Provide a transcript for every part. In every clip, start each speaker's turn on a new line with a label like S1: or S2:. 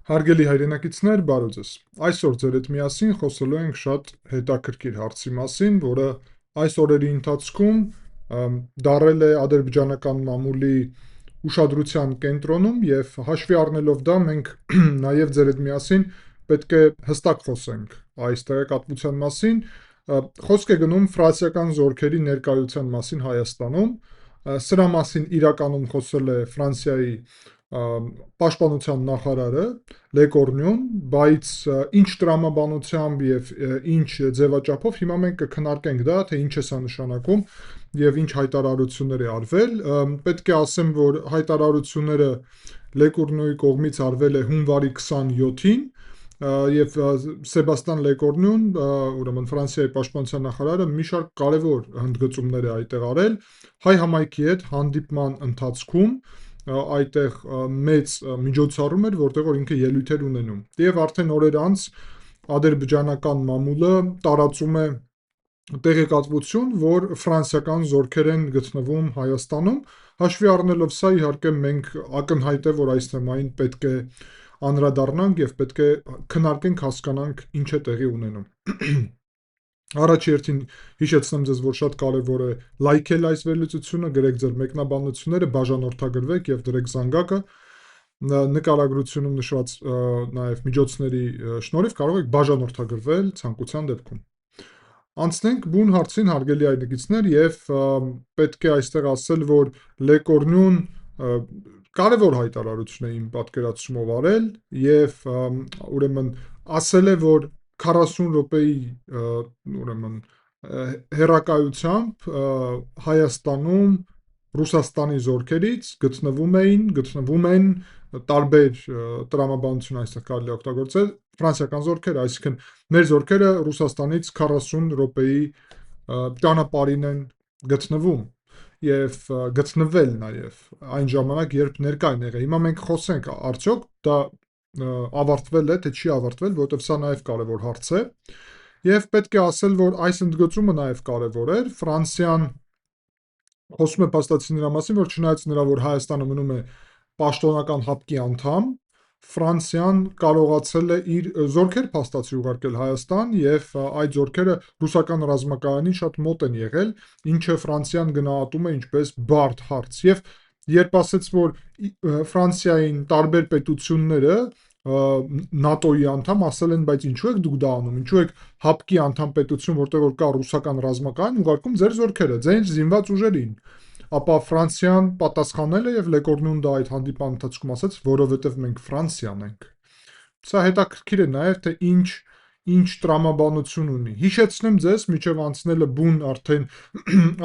S1: Հարգելի հայրենակիցներ, բարև ձեզ։ Այսօր ձեր հետ միասին խոսելու ենք շատ հետաքրքիր հարցի մասին, որը այս օրերի ընթացքում դարել է ադրբեջանական մամուլի ուշադրության կենտրոնում եւ հաշվի առնելով դա մենք նաեւ ձեր հետ միասին պետք է հստակ խոսենք այս տեղեկատվության մասին։ Խոսք է գնում ֆրանսիական զորքերի ներկայության մասին Հայաստանում։ Սրա մասին իրականում խոսել է Ֆրանսիայի պաշտպանության նախարարը Լեկորնյուն, բայց ինչ տրամաբանությամբ եւ ինչ ձևաչափով հիմա մենք կքննարկենք դա, թե ինչ է սա նշանակում եւ ինչ հայտարարություններ է արվել։ Պետք է ասեմ, որ հայտարարությունները Լեկորնյուի կողմից արվել է հունվարի 27-ին եւ Սեբաստիան Լեկորնյուն, ուրեմն Ֆրանսիայի պաշտպանության նախարարը մի շարք կարևոր հնդգծումներ է այդտեղ արել հայ համայնքի հետ հանդիպման ընթացքում այդտեղ մեծ միջոցառում էր, որտեղ որ ինքը ելույթեր ունենում։ Եվ արդեն օրեր անց ադրբեջանական մամուլը տարածում է տեղեկատվություն, որ ֆրանսիական զորքեր են գտնվում Հայաստանում, հաշվի առնելով սա, իհարկե մենք ակնհայտ է, որ այս թեմային պետք է անդրադառնանք եւ պետք է քննարկենք, հասկանանք ինչ է տեղի ունենում։ Առաջ երթին հիշեցնեմ ձեզ, որ շատ կարևոր է լայքել այս վերլուծությունը, գրեք ձեր մեկնաբանությունները, բաժանորդագրվեք եւ դրեք զանգակը։ Նկարագրությունում նշված նաեւ միջոցների շնորհիվ կարող եք բաժանորդագրվել ցանկության դեպքում։ Անցնենք բուն հարցին, հարգելի այրեգիցներ, եւ պետք է այստեղ ասել, որ Լեկորնյուն կարևոր հայտարարություն է իմ պատկերացումով արել եւ ուրեմն ասել է, որ 40 րոպեի ուրեմն հեռակայությամբ Հայաստանում Ռուսաստանի զորքերից գտնվում են տարբեր տրամաբանություն այստեղ կարելի է օգտագործել ֆրանսիական զորքերը, այսինքն մեր զորքերը Ռուսաստանից 40 րոպեի ճանապարհին են գտնվում եւ գտնվել նաեւ այն ժամանակ, երբ ներկա են եղել։ Հիմա մենք խոսենք արդյոք դա ավարտվել է, թե չի ավարտվել, որովհետեւ սա նաեւ կարևոր հարց է։ Եվ պետք է ասել, որ այս ընդգծումը նաեւ կարևոր էր։ Ֆրանսիան խոսում է փաստացի նրա մասին, որ չնայած նրա, որ Հայաստանը մնում է պաշտոնական հապկի անդամ, Ֆրանսիան կարողացել է իր զորքեր փաստացի ուղարկել Հայաստան եւ այդ զորքերը ռուսական ռազմակայանին շատ մոտ են եղել, ինչը Ֆրանսիան գնահատում է ինչպես բարդ հարց։ Եվ երբ ասեց, որ Ֆրանսիային տարբեր պետությունները ՆԱՏՕ-ի անդամ ասել են, բայց ինչու եք դուք դա անում, ինչու եք հապկի անդամ պետություն, որտեղ որ կա ռուսական ռազմական, ուղարկում ձեր զորքերը, ձեր զինված ուժերին, ապա Ֆրանսիան պատասխանել է եւ Լեկորնյուն դա այդ հանդիպման ընթացքում ասաց, որովհետեւ մենք Ֆրանսիան ենք։ Սա հետաքրքիր է նաեւ, թե ինչ տրամաբանություն ունի։ Հիշեցնեմ ձեզ, միջև անցնելը բուն արդեն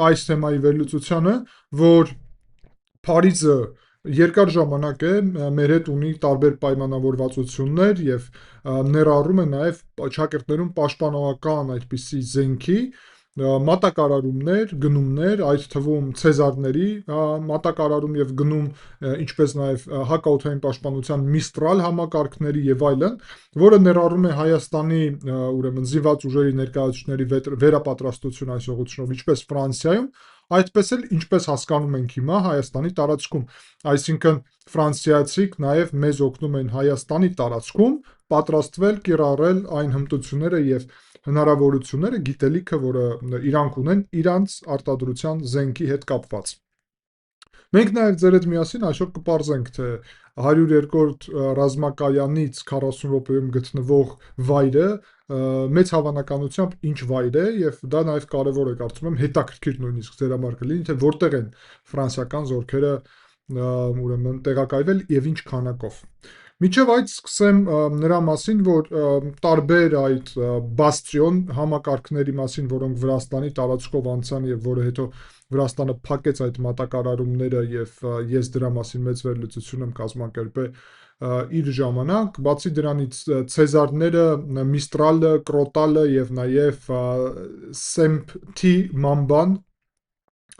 S1: այս թեմայի վերլուծությանը, որ Փարիզը երկար ժամանակ է մեր հետ ունի տարբեր պայմանավորվածություններ եւ ներառում է նաեւ ճակերտներում պաշտպանողական այդպիսի զենքի մատակարարումներ, գնումներ, այդ թվում ցեզարների մատակարարում եւ գնում, ինչպես նաեւ հակաօդային պաշտպանության Միստրալ համակարգների եւ այլն, որը ներառում է Հայաստանի ուրեմն զինված ուժերի ներկայացուցիչների վերապատրաստություն այս ուղղությունով, ինչպես Ֆրանսիայում, այդպես էլ ինչպես հասկանում ենք հիմա Հայաստանի տարածքում, այսինքն ֆրանսիացիք նաև մեզ օգնում են Հայաստանի տարածքում պատրաստվել կիրառել այն հմտությունները եւ հնարավորությունները, գիտելիքը, որը իրանք ունեն իրանց արտադրության զենքի հետ կապված։ Մենք նաև ձեր հետ միասին այսօր կպարզենք, թե 102-րդ ռազմակայանից 40 րոպեում գտնվող վայրը մեծ հավանականությամբ ինչ վայր է եւ դա նաեւ կարեւոր է կարծում եմ հետաքրքիր նույնիսկ ձեր համար կլինի թե որտեղ են ֆրանսիական զորքերը ուրեմն տեղակայվել եւ ինչ քանակով։ Միջև այդ սկսեմ նրա մասին, որ տարբեր այդ բաստիոն համակարգների մասին, որոնք Վրաստանի տարածքով անցան եւ որը հետո Վրաստանը փակեց այդ մատակարարումները եւ ես դրա մասին մեծ վերլուծություն եմ կազմակերպել իր ժամանակ, բացի դրանից ցեզարները, Միստրալը, Կրոտալը եւ նաեւ Սեմփ-Թի մամբան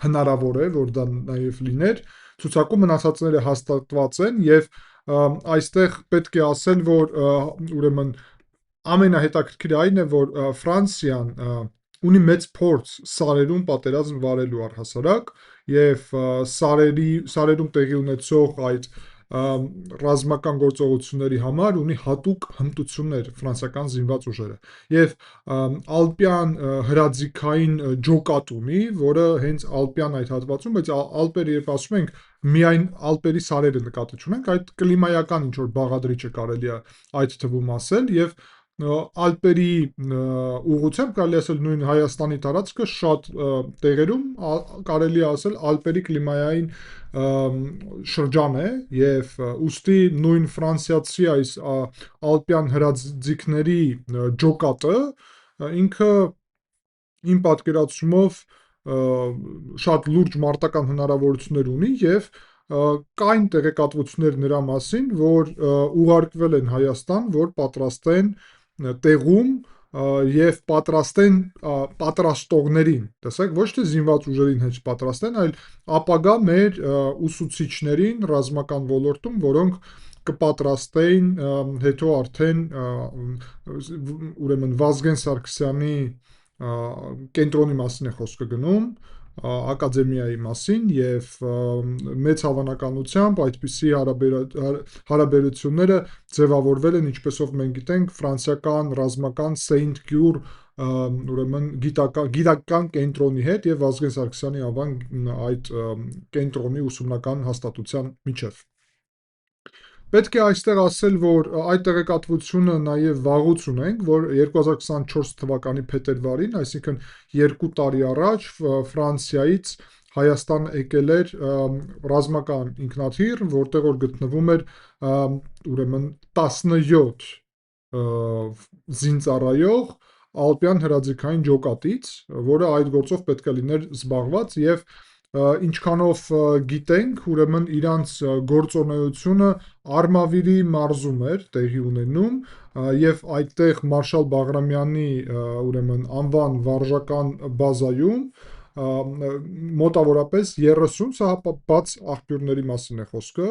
S1: հնարավոր է, որ դա նաեւ լիներ, ցուցակում մնացածները հաստատված են եւ այստեղ պետք է ասել, որ ուրեմն ամենահետաքրքիրը այն է, որ Ֆրանսիան ունի մեծ փորձ սարերում պատերազմ վարելու առհասարակ եւ սարերում տեղի ունեցող այդ ռազմական գործողությունների համար ունի հատուկ հմտություններ ֆրանսիական զինված ուժերը եւ ալպյան հրաձիգային ջոկատ ունի, որը հենց ալպյան այդ հատվածում, բայց ալպերը երբ ասում ենք միայն ալպերի սարերը նկատի չունենք, այդ կլիմայական ինչ որ բաղադրիչ է կարելի է այդ թվում ասել եւ Ալպերի ուղղությամբ կարելի ասել նույն Հայաստանի տարածքը շատ տեղերում կարելի ասել Ալպերի կլիմայային շրջան է եւ ուստի նույն ֆրանսիացի այս ալպյան հրաձիգների ջոկատը ինքը իմ պատկերացումով շատ լուրջ մարտական հնարավորություններ ունի եւ կային տեղեկատվություններ նրա մասին, որ ուղարկվել են Հայաստան, որ պատրաստեն տեղում եւ պատրաստեն պատրաստողներին, տեսեք, ոչ թե զինված ուժերին հենց պատրաստեն, այլ ապագա մեր ուսուցիչներին ռազմական ոլորտում, որոնք կպատրաստեին հետո արդեն ուրեմն Վազգեն Սարգսյանի կենտրոնի մասին է խոսքը գնում, ակադեմիայի մասին եւ մեծ հավանականությամբ այդպիսի հարաբերությունները ձևավորվել են, ինչպեսով մենք գիտենք, ֆրանսիական ռազմական Saint-Cyr ուրեմն գիտական կենտրոնի հետ եւ Վազգեն Սարգսյանի անվան այդ կենտրոնի ուսումնական հաստատության միջև։ Պետք է այստեղ ասել, որ այդ տեղեկատվությունը նաև վաղուց ունենք, որ 2024 թվականի փետրվարին, այսինքն 2 տարի առաջ Ֆրանսիայից Հայաստան եկել էր ռազմական ինքնաթիռ, որտեղ որ գտնվում էր ուրեմն 17 զինծառայող ալպյան հրաձիգային ջոկատից, որը այդ գործով պետք է լիներ զբաղված եւ ինչքանով գիտենք, ուրեմն իրանց գործունեությունը Արմավիրի մարզում էր տեղի ունենում եւ այդտեղ Մարշալ Բաղրամյանի ուրեմն անվան վարժական բազայում մոտավորապես 30, սա բաց աղբյուրների մասին է խոսքը,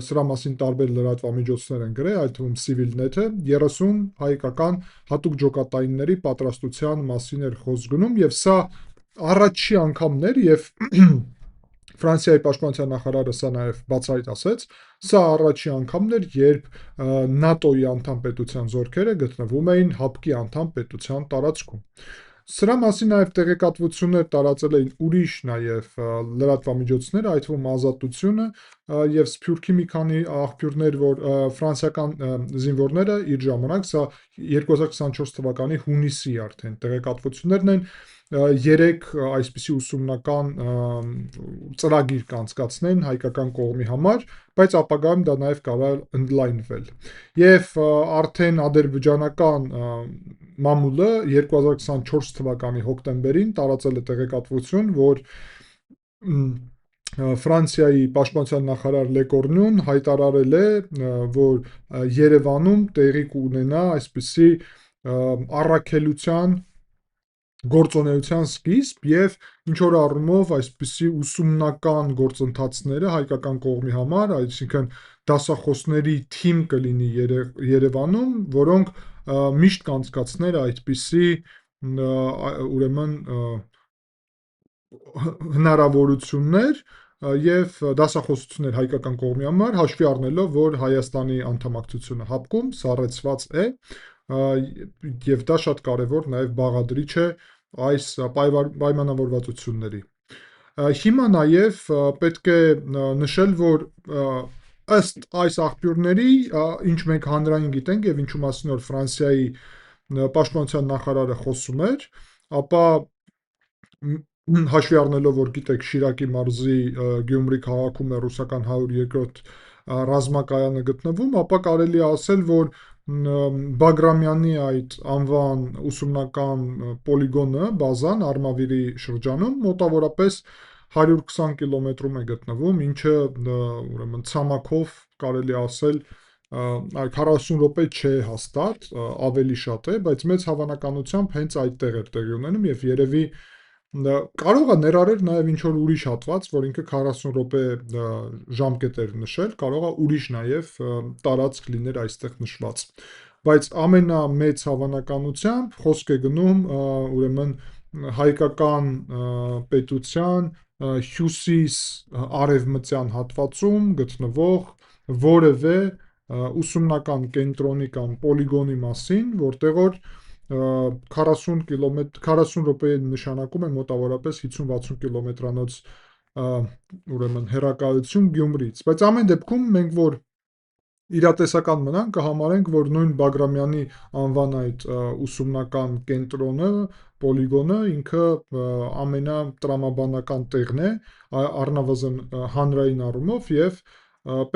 S1: սրա մասին տարբեր լրատվամիջոցներ են գրել, այդ թվում Civilnet-ը 30 հայկական հատուկ ջոկատայինների պատրաստության մասին էր խոսք գնում եւ սա առաջի անգամն էր եւ Ֆրանսիայի պաշտպանության նախարարը սա նաև բացահայտ ասեց, սա առաջի անգամն էր, երբ ՆԱՏՕ-ի անդամ պետության զորքերը գտնվում էին ՀԱՊԿ-ի անդամ պետության տարածքում։ Սրա մասին նաև տեղեկատվություններ տարածել էին ուրիշ նաև լրատվամիջոցներ, այդ թվում Ազատությունը եւ Սփյուռքի մի քանի աղբյուրներ, որ ֆրանսիական զինվորները իր ժամանակ, սա 2024 թվականի հունիսի արդեն տեղեկատվություններն են, 3 այսպիսի ուսումնական ծրագիր կանցկացնեն հայկական կողմի համար, բայց ապագայում դա նաև կարող է ընդլայնվել։ Եվ արդեն ադրբեջանական մամուլը 2024 թվականի հոկտեմբերին տարածել է տեղեկատվություն, որ Ֆրանսիայի պաշտպանության նախարար Լեկորնյուն հայտարարել է, որ Երևանում տեղի կունենա այսպիսի առաքելության գործունեության սկիզբ եւ ինչ որ առումով այսպիսի ուսումնական գործընթացները հայկական կողմի համար, այսինքն դասախոսների թիմ կլինի Երևանում, որոնք միշտ կանցկացներ այդպիսի ուրեմն հնարավորություններ եւ դասախոսություններ հայկական կողմի համար, հաշվի առնելով, որ Հայաստանի անդամակցությունը ՀԱՊԿ-ում սառեցված է եւ դա շատ կարեւոր նաեւ բաղադրիչ է այս պայմանավորվածությունների։ Հիմա նաև պետք է նշել, որ ըստ այս աղբյուրների, ինչ մենք հանրային գիտենք եւ ինչու մասին որ Ֆրանսիայի պաշտպանության նախարարը խոսում էր, ապա հաշվի առնելով, որ գիտեք Շիրակի մարզի Գյումրի քաղաքում է ռուսական 102-րդ ռազմակայանը գտնվում, ապա կարելի է ասել, որ Բագրամյանի այդ անվան ուսումնական պոլիգոնը, բազան Արմավիրի շրջանում մոտավորապես 120 կիլոմետրում է գտնվում, ինչը ուրեմն ցամաքով կարելի ասել 40 րոպե չէ հաստատ, ավելի շատ է, բայց մեծ հավանականությամբ հենց այդտեղ էր տեղի ունենում եւ երևի կարող է ներառել նաև ինչ-որ ուրիշ հատված, որ ինքը 40 րոպե ժամկետ էր նշել, կարող է ուրիշ նաև տարածք լիներ այստեղ նշված։ Բայց ամենամեծ հավանականությամբ խոսք է գնում ուրեմն հայկական պետության հյուսիս արևմտյան հատվածում գտնվող որևէ ուսումնական կենտրոնի կամ պոլիգոնի մասին, որտեղ որ 40 րոպե նշանակում է մոտավորապես 50-60 կիլոմետրանոց ուրեմն հեռակայություն Գյումրիից, բայց ամեն դեպքում մենք որ իրատեսական մնանք, կհամարենք, որ նույն Բագրամյանի անվան այդ ուսումնական կենտրոնը, պոլիգոնը ինքը ամենատրամաբանական տեղն է, առնվազն հանրային առումով, եւ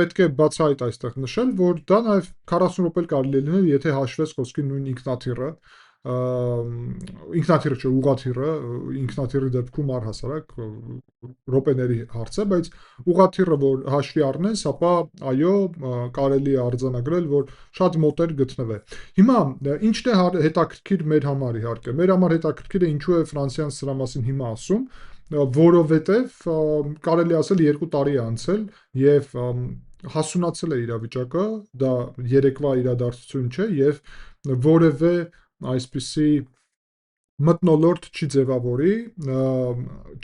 S1: պետք է բացահայտ այստեղ նշել, որ դա նաև 40 րոպե կարելի է լինել, եթե հաշվես խոսքի նույն ինքնաթիռը չէ, ուղղաթիռը, ինքնաթիռի դեպքում առհասարակ րոպեների հարց է, բայց ուղղաթիռը որ հաշվի առնես, ապա այո, կարելի է արձանագրել, որ շատ մոտ գտնվե։ Հիմա ինչն է հետաքրքիր մեր համար իհարկե։ Մեր համար հետաքրքիր է ինչու է Ֆրանսիան սրա մասին հիմա ասում, որովհետև կարելի ասել 2 տարի է անցել եւ հասունացել է իրավիճակը, դա երեկվա իրադարձություն չէ եւ որևէ այսպիսի մթնոլորտ չի ձևավորի,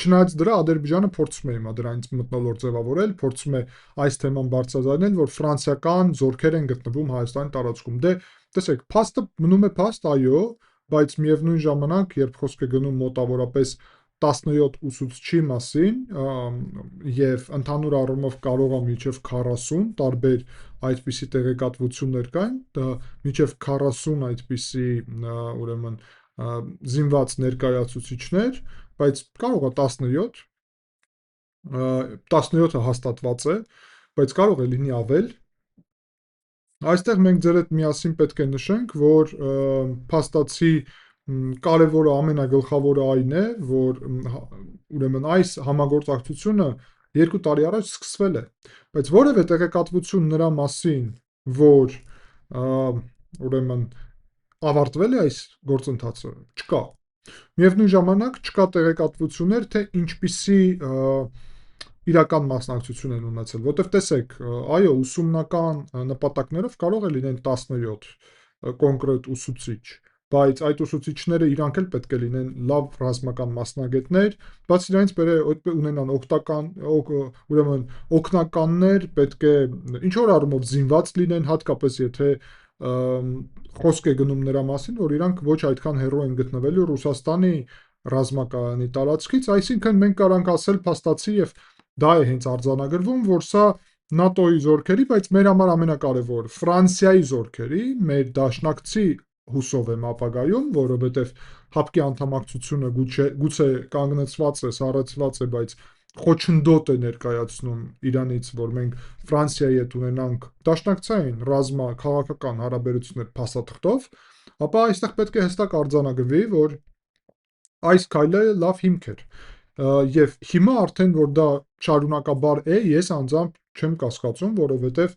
S1: չնայած դրա Ադրբեջանը փորձում է հիմա դրանից մթնոլորտ ձևավորել, փորձում է այս թեման բարձրացնել, որ ֆրանսիական զորքեր են գտնվում Հայաստանի տարածքում։ Դե տեսեք, փաստը մնում է փաստ, այո, բայց միևնույն ժամանակ, երբ խոսք է գնում մոտավորապես 17 ուսուցչի մասին եւ ընդհանուր առումով կարող է մինչեւ 40 տարբեր այդպիսի տեղեկատվություններ կային, մինչեւ 40 այդպիսի ուրեմն զինված ներկայացուցիչներ, բայց կարող է 17, 17-ը հաստատված է, բայց կարող է լինի ավել։ Այստեղ մենք ձեր հետ միասին պետք է նշենք, որ փաստացի կարևորը ամենագլխավորը այն է, որ ուրեմն այս համագործակցությունը 2 տարի առաջ սկսվել է, բայց որևէ տեղեկատվություն նրա մասին, որ ուրեմն ավարտվել է այս գործընթացը, չկա։ Միևնույն ժամանակ չկա տեղեկատվություններ, թե ինչպիսի իրական մասնակցություն են ունեցել, որտեղ տեսեք, այո, ուսումնական նպատակներով կարող է լինեն 17 կոնկրետ ուսուցիչ, բայց այդ ուսուցիչները իրանք էլ պետք է լինեն լավ ռազմական մասնագետներ, բացի դրանից պետք է ունենան ուրեմն օգնականներ, պետք է ինչ որ առումով զինված լինեն, հատկապես եթե խոսք է գնում նրա մասին, որ իրանք ոչ այդքան հեռու են գտնվելու Ռուսաստանի ռազմակայանի տարածքից, այսինքն մենք կարանք ասել փաստացի եւ դա է հենց արձանագրվում, որ սա ՆԱՏՕ-ի զորքերի, բայց մեր համար ամենակարևոր Ֆրանսիայի զորքերի, մեր դաշնակցի հուսով եմ ապագայում, որովհետև ՀԱՊԿ-ի անդամակցությունը գուցե կանգնեցված է, սառեցված է, բայց խոչընդոտ է ներկայացնում Իրանից, որ մենք Ֆրանսիայի հետ ունենանք դաշնակցային ռազմաքաղաքական հարաբերություններ փաստաթղթով, ապա այստեղ պետք է հստակ արձանագրվի, որ այս քայլը լավ հիմք էր։ Եվ հիմա արդեն որ դա շարունակաբար է, ես անձամբ չեմ կասկածում, որովհետև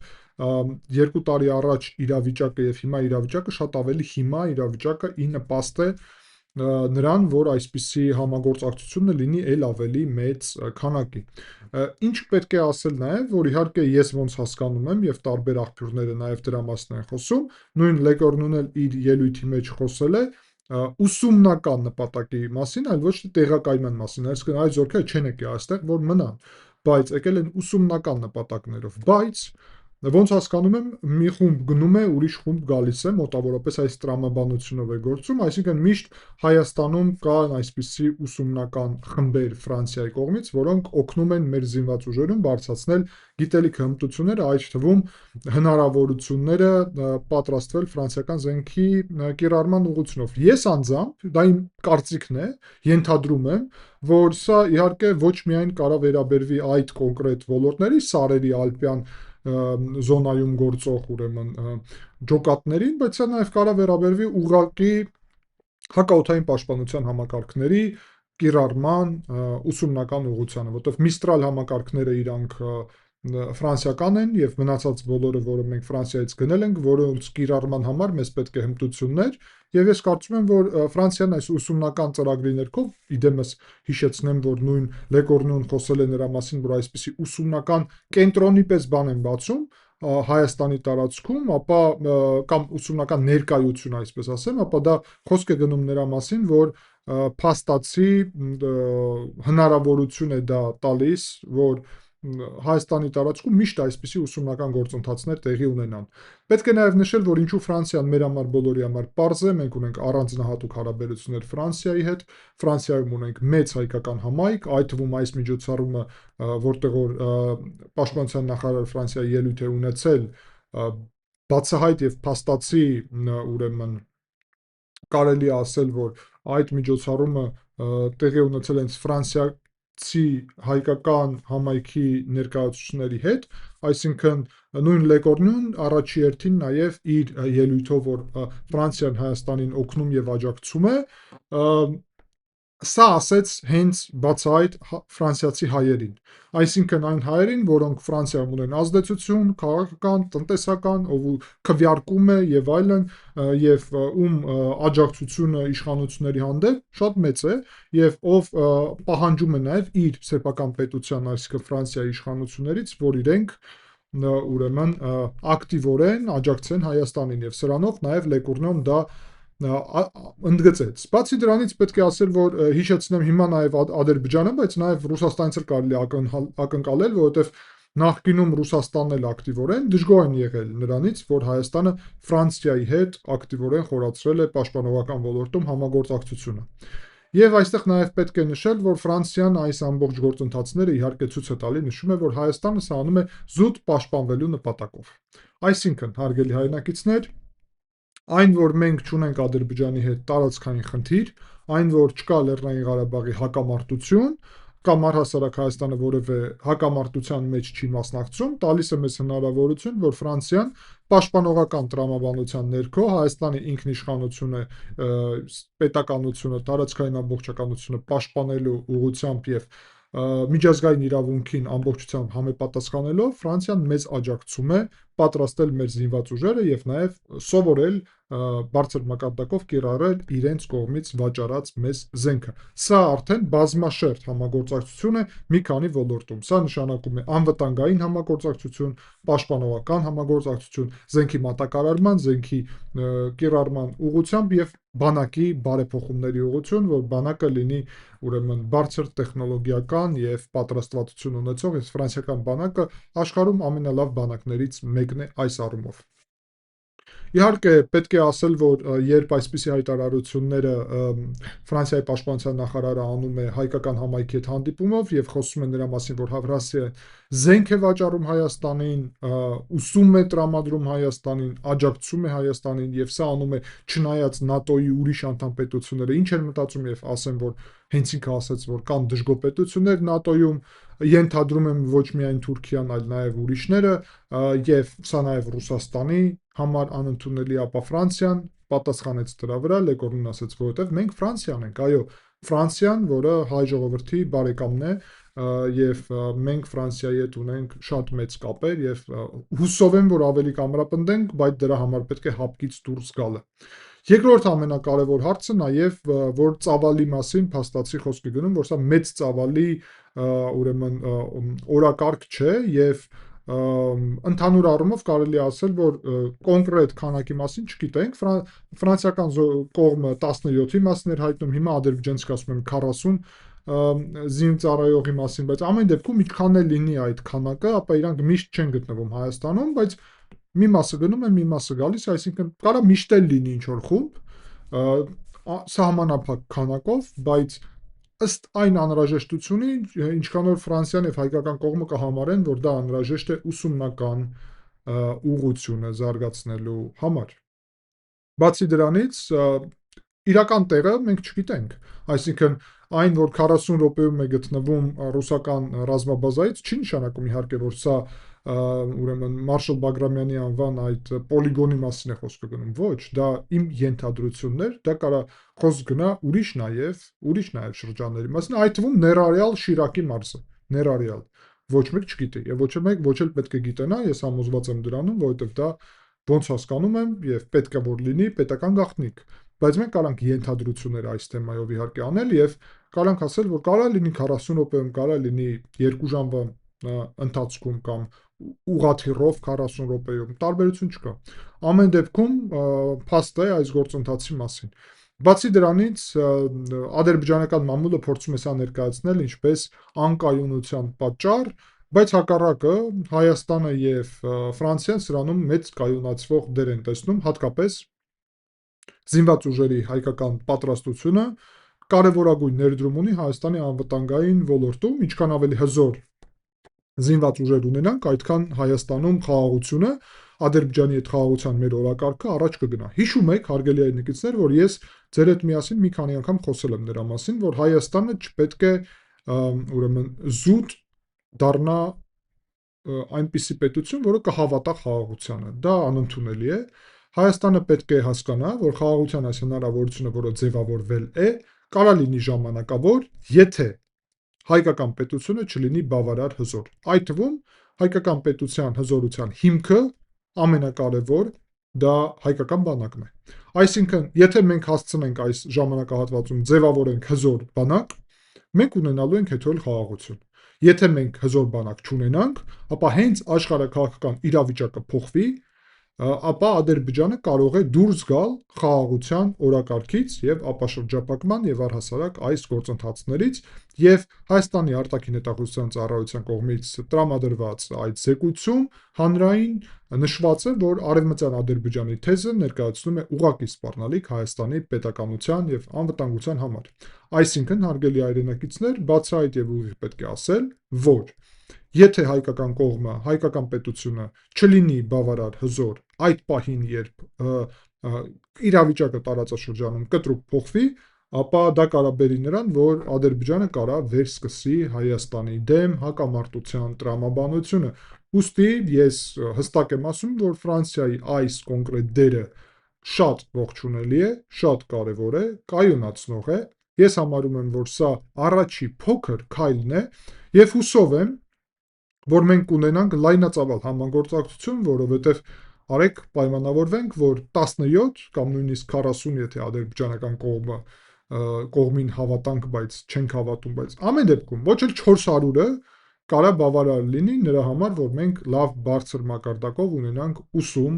S1: 2 տարի առաջ իրավիճակը եւ հիմա իրավիճակը շատ ավելի հիմա իրավիճակը ի նպաստ է նրան, որ այսպիսի համագործակցությունը լինի ել ավելի մեծ քանակի։ Ինչ պետք է ասել նաև, որ իհարկե ես ոնց հասկանում եմ եւ տարբեր աղբյուրները նաև դրա մասին են խոսում, նույն Լեկորնուն էլ իր ելույթի մեջ խոսել է ուսումնական նպատակի մասին, այլ ոչ թե տեղակայման մասին, այսինքն այդ զորքերը չեն եկել այստեղ, որ մնան, բայց եկել են ուսումնական նպատակներով, բայց ոնց հասկանում եմ, մի խումբ գնում է, ուրիշ խումբ գալիս է, մոտավորապես այս տրամաբանությունով է գործում, այսինքն միշտ Հայաստանում կան այսպիսի ուսումնական խմբեր Ֆրանսիայի կողմից, որոնք օգնում են մեր զինված ուժերին բարձրացնել գիտելիքը, հմտությունները, այդ թվում հնարավորությունները պատրաստվել ֆրանսիական զենքի կիրառման ուղղությունով։ Ես անձամբ, դա իմ կարծիքն է, ենթադրում եմ, որ սա իհարկե ոչ միայն կարող վերաբերվի այդ կոնկրետ ոլորտների, սարերի, ալպյան զոնայում գործող ուրեմն ջոկատներին, բայց սա նաև կարող վերաբերվի ուղղակի հակաօդային պաշտպանության համակարգերի կիրառման ուսումնական ուղղությանը, որտեղ Միստրալ համակարգները իրանք ֆրանսիական են եւ մնացած բոլորը, որը մենք Ֆրանսիայից գնել ենք, որոնց կիրառման համար մեզ պետք է հմտություններ, եւ ես կարծում եմ, որ Ֆրանսիան այս ուսումնական ծրագրի ներքո, իդեմս հիշեցնեմ, որ նույն Լեկորնուն խոսել է նրա մասին, որ այսպիսի ուսումնական կենտրոնի պես բան են բացում Հայաստանի տարածքում, ապա կամ ուսումնական ներկայություն, այսպես ասեմ, ապա դա խոսք է գնում նրա մասին, որ փաստացի հնարավորություն է դա տալիս, որ Հայաստանի տարածքում միշտ այսպիսի ուսումնական գործընթացներ տեղի ունենան։ Պետք է նաև նշել, որ ինչու Ֆրանսիան մեր համար բոլորի համար պարզ է, մենք ունենք առանձնահատուկ հարաբերություններ Ֆրանսիայի հետ, Ֆրանսիայում ունենք մեծ հայկական համայնք, այդ թվում այս միջոցառումը, որտեղ որ պաշտպանության նախարար Ֆրանսիայի ելույթ է ունեցել, բացահայտ եւ փաստացի ուրեմն կարելի է ասել, որ այդ միջոցառումը տեղի ունեցել հենց ֆրանսիացի հայկական համայնքի ներկայացուցիչների հետ, այսինքն նույն Լեկորնյուն առաջի հերթին նաև իր ելույթով, որ Ֆրանսիան Հայաստանին օգնում եւ աջակցում է, սա ասեց հենց բացահայտ ֆրանսիացի հայերին, այսինքն այն հայերին, որոնք Ֆրանսիայում ունեն ազդեցություն, քաղաքական, տնտեսական, ով քվեարկում է եւ այլն, եւ ում աջակցությունը իշխանությունների հանդեպ շատ մեծ է, եւ ով պահանջում է նաեւ իր սեփական պետության, այսինքն Ֆրանսիայի իշխանություններից, որ իրենք ուրեմն ակտիվորեն աջակցեն Հայաստանին, եւ սրանով նաեւ Լեկուրնոն դա ընդգծեց։ Բացի դրանից պետք է ասել, որ հիշեցնեմ հիմա նաև Ադրբեջանը, բայց նաև Ռուսաստանից էլ կարելի ակնկալել, որովհետև նախկինում Ռուսաստանն էլ ակտիվորեն դժգոհ են եղել նրանից, որ Հայաստանը Ֆրանսիայի հետ ակտիվորեն խորացրել է պաշտպանողական ոլորտում համագործակցությունը։ Եվ այստեղ նաև պետք է նշել, որ Ֆրանսիան այս ամբողջ գործընթացները իհարկե ցույց է տալի, նշում է, որ Հայաստանը սա անում է զուտ պաշտպանվելու նպատակով։ Այսինքն, հարգելի հայրենակիցներ, այն, որ մենք չունենք Ադրբեջանի հետ տարածքային խնդիր, այն, որ չկա Լեռնային Ղարաբաղի հակամարտություն, կամ առհասարակ Հայաստանը որևէ հակամարտության մեջ չի մասնակցում, տալիս է մեզ հնարավորություն, որ Ֆրանսիան պաշտպանողական տրամաբանության ներքո Հայաստանի ինքնիշխանությունը, պետականությունը, տարածքային ամբողջականությունը պաշտպանելու ուղղությամբ եւ միջազգային իրավունքին ամբողջությամբ համապատասխանելով Ֆրանսիան մեզ աջակցում է պատրաստել մեր զինված ուժերը եւ նաեւ սովորել բարձր մակարդակով կիրառել իրենց կողմից վաճառած մեզ զենքը։ Սա արդեն բազմաշերտ համագործակցություն է մի քանի ոլորտում։ Սա նշանակում է անվտանգային համագործակցություն, պաշտպանողական համագործակցություն, զենքի մատակարարման, զենքի կիրառման ուղղությամբ եւ բանակի բարեփոխումների ուղղություն, որ բանակը լինի ուրեմն բարձր տեխնոլոգիական եւ պատրաստվածություն ունեցող, եւ ֆրանսիական բանակը աշխարհում ամենալավ բանակներից մեկն է այս առումով։ Իհարկե, պետք է ասել, որ երբ այսպիսի հայտարարությունները Ֆրանսիայի պաշտպանության նախարարը անում է հայկական համայնքի հետ հանդիպումով եւ խոսում է նրա մասին, որ Ֆրանսիան զենք է վաճառում Հայաստանին, ուսում է տրամադրում Հայաստանին, աջակցում է Հայաստանին եւ սա անում է չնայած ՆԱՏՕ-ի ուրիշ անդամ պետությունները ինչ են մտածում եւ ասեմ, որ հենց ինքը ասաց, որ կան դժգոհ պետություններ ՆԱՏՕ-ում, ենթադրում եմ ոչ միայն Թուրքիան, այլ նաև ուրիշները, եւ սա նաև Ռուսաստանի համար անընդունելի, ապա Ֆրանսիան պատասխանեց դրա վրա, Լեկորնուն ասաց, որովհետև մենք Ֆրանսիան ենք, այո, Ֆրանսիան, որը հայ ժողովրդի բարեկամն է, եւ մենք Ֆրանսիայի հետ ունենք շատ մեծ կապեր եւ հուսով եմ, որ ավելի կամրապնդենք, բայց դրա համար պետք է հապկից դուրս գալը։ Երկրորդ ամենակարևոր հարցը նաև, որ ծավալի մասին փաստացի խոսքի գնում, որ սա մեծ ծավալի ուրեմն օրակարգ չէ եւ ընդհանուր առումով կարելի ասել, որ կոնկրետ քանակի մասին չգիտենք, ֆրանսիական կողմը 17-ի մասին էր հայտնում, հիմա ադրբեջանցիք ասում են 40 զինծառայողի մասին, բայց ամեն դեպքում ինչքան է լինի այդ քանակը, ապա իրանք միշտ չեն գտնվում Հայաստանում, բայց մի մասը գնում է, մի մասը գալիս, այսինքն կարա միշտ էլ լինի ինչ-որ խումբ, սահմանափակ քանակով, բայց ըստ այն անհրաժեշտությունի, ինչքան որ Ֆրանսիան եւ հայկական կողմը կհամարեն, որ դա անհրաժեշտ է ուսումնական ուղղությունը զարգացնելու համար։ Բացի դրանից, իրական տեղը մենք չգիտենք, այսինքն այն, որ 40 րոպեում է գտնվում ռուսական ռազմաբազայից, չի նշանակում իհարկե, որ սա ուրեմն Մարշալ Բագրամյանի անվան այդ պոլիգոնի մասին է խոսքը գնում, ոչ, դա իմ ենթադրությունն էր, դա կարա խոսք գնա ուրիշ նաև շրջանների մասին, այդ թվում ներառյալ Շիրակի մարզը, ներառյալ, ոչ մեկ չգիտի, եւ ոչ էլ պետք է գիտենա, ես համոզված եմ դրանում, որովհետեւ դա ոնց հասկանում եմ եւ պետք է որ լինի պետական գաղտնիք, բայց մենք կարանք ենթադրություններ այս թեմայով իհարկե անել եւ կարանք ասել, որ կարա լինի 40 րոպեում, կարա լինի 2 ժամվա ընթացքում կամ ուղղաթիռով 40 րոպեում, տարբերություն չկա։ Ամեն դեպքում փաստ է այս գործընթացի մասին։ Բացի դրանից, ադրբեջանական մամուլը փորձում է սա ներկայացնել ինչպես անկայունության պատճառ, Բայց հակառակը Հայաստանը եւ Ֆրանսիան սրանում մեծ կայունացվող դեր են տեսնում, հատկապես զինված ուժերի հայկական պատրաստությունը կարևորագույն ներդրում ունի Հայաստանի անվտանգային ոլորտում, ինչքան ավելի հզոր զինված ուժեր ունենանք, այդքան Հայաստանում խաղաղությունը, Ադրբեջանի հետ խաղաղության մեր օրակարգը առաջ կգնա։ Հիշում եք, հարգելի հայրենակիցներ, որ ես ձեր հետ միասին մի քանի անգամ խոսել եմ նրա մասին, որ Հայաստանը չպետք է ուրեմն զուտ դառնա այնպիսի պետություն, որը կհավատա խաղաղությանը։ Դա անընդունելի է։ Հայաստանը պետք է հասկանա, որ խաղաղության այս հնարավորությունը, որը ձևավորվել է, կարա լինի ժամանակավոր, եթե հայկական պետությունը չլինի բավարար հզոր։ Այդ թվում հայկական պետության հզորության հիմքը ամենակարևոր դա հայկական բանակն է։ Այսինքն, եթե մենք հասցնենք այս ժամանակահատվածում ձևավորենք հզոր բանակ, մենք ունենալու ենք հետո խաղաղություն։ Եթե մենք հզոր բանակ չունենանք, ապա հենց աշխարհաքաղաքական իրավիճակը փոխվի, ապա Ադրբեջանը կարող է դուրս գալ խաղաղության օրակարգից եւ ապաշրջափակման եւ առհասարակ այս գործընթացներից եւ Հայաստանի արտաքին հետախուզության ծառայության կողմից տրամադրված այդ զեկույցում հանրային նշված է, որ Արևմտյան Ադրբեջանի թեզը ներկայացնում է ուղղակի սպառնալիք Հայաստանի պետականության եւ անվտանգության համար։ Այսինքն, հարգելի հայրենակիցներ, բացահայտ եւ ուղիղ պետք է ասել, որ եթե հայկական կողմը, հայկական պետությունը չլինի բավարար հզոր այդ պահին, երբ իրավիճակը տարածաշրջանում կտրուկ փոխվի, ապա դա կարա բերի նրան, որ Ադրբեջանը կարա վերսկսի Հայաստանի դեմ հակամարտության տրամաբանությունը։ Ուստի ես հստակ եմ ասում, որ Ֆրանսիայի այս կոնկրետ դերը շատ ողջունելի է, շատ կարևոր է, կայունացնող է։ Ես համարում եմ, որ սա առաջի փոքր քայլն է եւ հուսով եմ, որ մենք կունենանք լայնածավալ համագործակցություն, որովհետև արեք պայմանավորվենք, որ 17 կամ նույնիսկ 40, եթե ադրբեջանական կողմին հավատանք, բայց չենք հավատում, բայց ամեն դեպքում ոչ էլ 400-ը կարա բավարար լինի նրա համար, որ մենք լավ բարձր մակարդակով ունենանք ուսում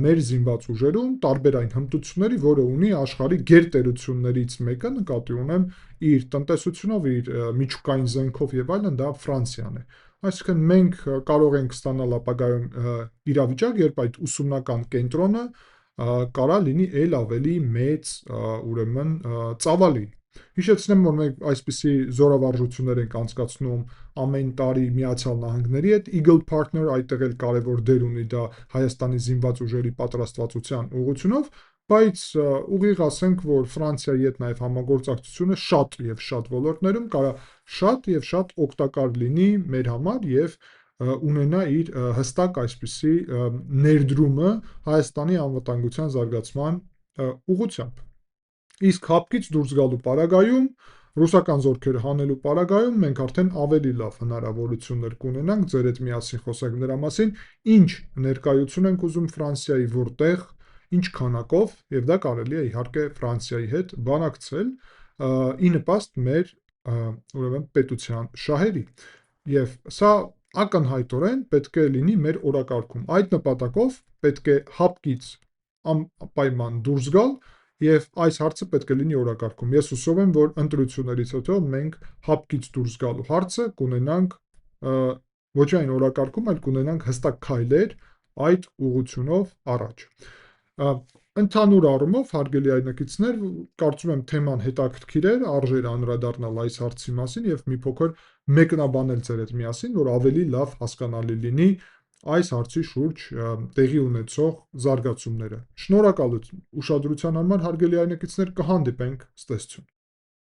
S1: մեր զինված ուժերում, տարբեր այն հմտությունների, որը ունի աշխարհի գերտերություններից մեկը, նկատի ունեմ իր տնտեսությունով, իր միջուկային զենքով եւ այլն, դա Ֆրանսիան է։ Այսինքն մենք կարող ենք ստանալ ապագայում իրավիճակ, երբ այդ ուսումնական կենտրոնը կարա լինի ել ավելի մեծ, ուրեմն ծավալի։ Հիշեցնեմ, որ մենք այսպիսի զորավարժություններ ենք անցկացնում ամեն տարի Միացյալ Նահանգների հետ, Eagle Partner այդտեղ էլ կարևոր դեր ունի դա Հայաստանի զինված ուժերի պատրաստվածության ուղղությունով, բայց ուղիղ ասենք, որ Ֆրանսիայի հետ նաև համագործակցությունը շատ եւ շատ ոլորտներում կարա շատ եւ շատ օգտակար լինի մեր համար եւ ունենա իր հստակ այսպիսի ներդրումը Հայաստանի անվտանգության զարգացման ուղղությամբ։ Իսկ հապկից դուրս գալու պարագայում, ռուսական զորքերը հանելու պարագայում մենք արդեն ավելի լավ հնարավորություններ կունենանք, ձեր հետ միասին խոսենք նրա մասին, ինչ ներկայություն ենք ուզում Ֆրանսիայի որտեղ, ինչ քանակով, եւ դա կարելի է իհարկե Ֆրանսիայի հետ բանակցել ի նպաստ մեր ուրեմն պետության շահերի։ Եվ սա ակնհայտորեն պետք է լինի մեր օրակարգում։ Այդ նպատակով պետք է հապկից անպայման դուրս գալ եւ այս հարցը պետք է լինի օրակարգում։ Ես հուսով եմ, որ ընտրություններից հետո մենք հապկից դուրս գալու հարցը կունենանք ոչ այն օրակարգում, այլ կունենանք հստակ քայլեր այդ ուղղությունով առաջ։ Ընդհանուր առումով, հարգելի հայրենակիցներ, կարծում եմ թեման հետաքրքիր էր, արժեր անդրադառնալ այս հարցի մասին եւ մի փոքր մեկնաբանել ձեր հետ միասին, որ ավելի լավ հասկանալի լինի այս հարցի շուրջ տեղի ունեցող զարգացումները։ Շնորհակալ ուշադրության համար, հարգելի հայրենակիցներ, կհանդիպենք, ցտեսություն։